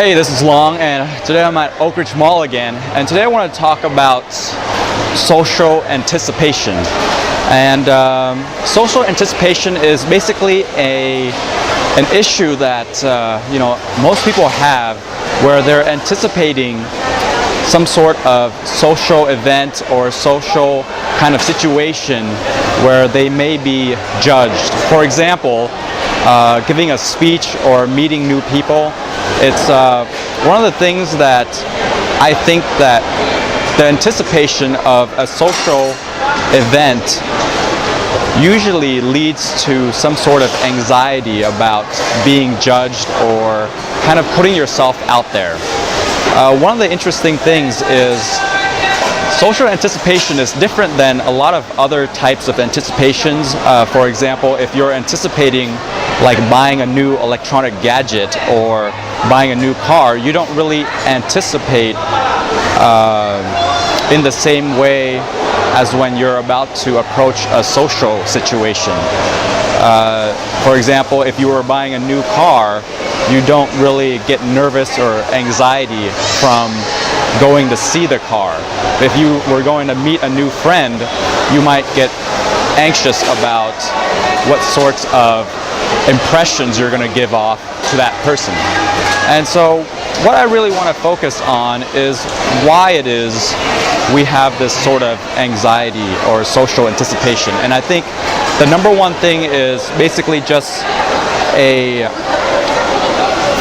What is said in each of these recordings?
Hey, this is Long, and today I'm at Oakridge Mall again, and today I want to talk about social anticipation. And social anticipation is basically an issue that most people have, where they're anticipating some sort of social event or social kind of situation where they may be judged. For example, giving a speech or meeting new people. It's one of the things that I think that the anticipation of a social event usually leads to some sort of anxiety about being judged or kind of putting yourself out there. One of the interesting things is social anticipation is different than a lot of other types of anticipations. For example, if you're anticipating like buying a new electronic gadget or buying a new car, you don't really anticipate in the same way as when you're about to approach a social situation. For example, if you were buying a new car, you don't really get nervous or anxiety from going to see the car. If you were going to meet a new friend, you might get anxious about what sorts of impressions you're going to give off to that person. And so what I really want to focus on is why it is we have this sort of anxiety or social anticipation. And I think the number one thing is basically just a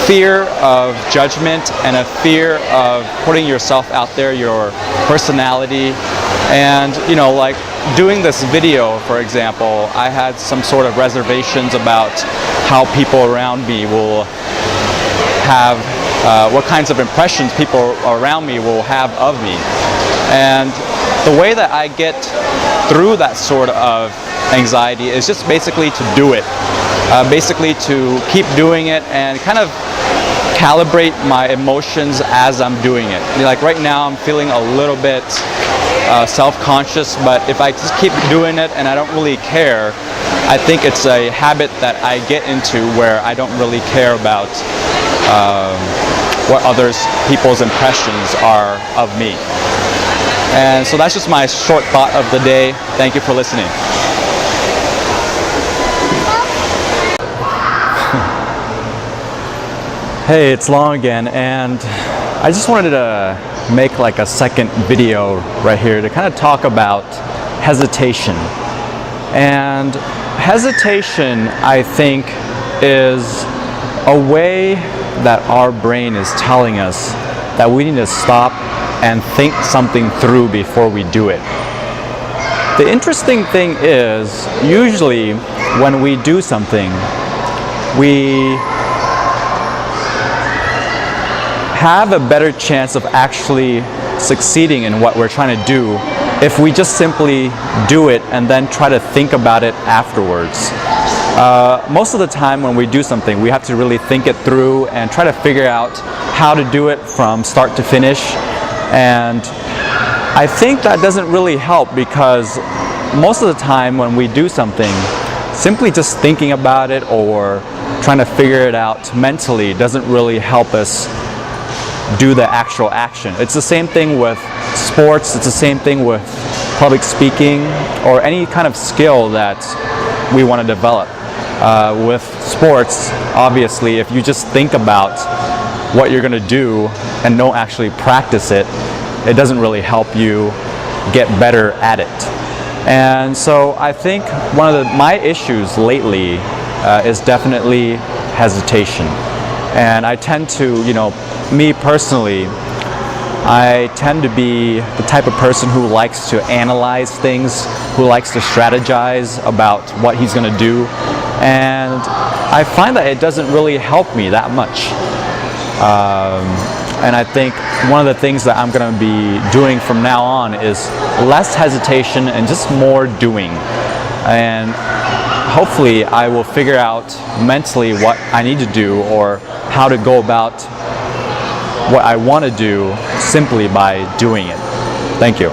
fear of judgment and a fear of putting yourself out there, your personality. And like doing this video, for example, I had some sort of reservations about how people around me will have, what kinds of impressions people around me will have of me. And the way that I get through that sort of anxiety is just basically to do it. Basically to keep doing it and kind of calibrate my emotions as I'm doing it. Like right now I'm feeling a little bit self-conscious, but if I just keep doing it and I don't really care, I think it's a habit that I get into where I don't really care about what people's impressions are of me. And so that's just my short thought of the day. Thank you for listening. Hey, it's Long again, and I just wanted to make like a second video right here to kind of talk about hesitation. And hesitation, I think, is a way that our brain is telling us that we need to stop and think something through before we do it. The interesting thing is, usually when we do something, we have a better chance of actually succeeding in what we're trying to do if we just simply do it and then try to think about it afterwards. Most of the time when we do something, we have to really think it through and try to figure out how to do it from start to finish. And I think that doesn't really help, because most of the time when we do something, simply just thinking about it or trying to figure it out mentally doesn't really help us do the actual action. It's the same thing with sports, it's the same thing with public speaking or any kind of skill that we want to develop. With sports, obviously, if you just think about what you're going to do and don't actually practice it, it doesn't really help you get better at it. And so I think one of my issues lately is definitely hesitation. And I tend to, me personally, I tend to be the type of person who likes to analyze things, who likes to strategize about what he's going to do. And I find that it doesn't really help me that much. And I think one of the things that I'm going to be doing from now on is less hesitation and just more doing. And hopefully I will figure out mentally what I need to do or how to go about what I want to do simply by doing it. Thank you.